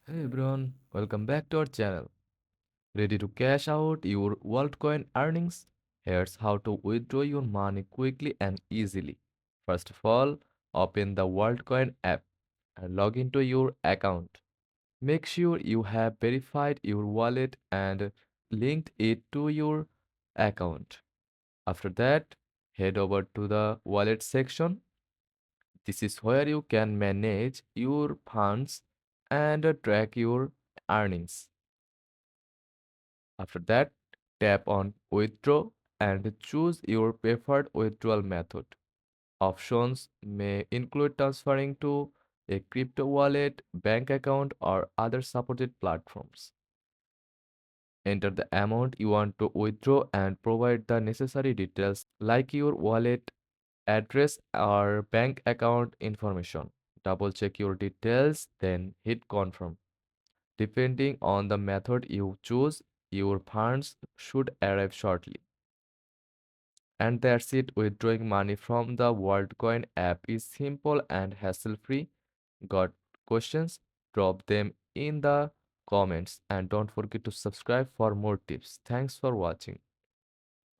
Hey everyone, welcome back to our channel. Ready to cash out your Worldcoin earnings? Here's how to withdraw your money quickly and easily. First of all, open the Worldcoin app and log into your account. Make sure you have verified your wallet and linked it to your account. After that, head over to the wallet section. This is where you can manage your funds and track your earnings. After that, tap on Withdraw and choose your preferred withdrawal method. Options may include transferring to a crypto wallet, bank account, or other supported platforms. Enter the amount you want to withdraw and provide the necessary details like your wallet address or bank account information. Double check your details, then hit confirm. Depending on the method you choose, your funds should arrive shortly. And that's it. Withdrawing money from the WorldCoin app is simple and hassle-free. Got questions? Drop them in the comments and don't forget to subscribe for more tips. Thanks for watching.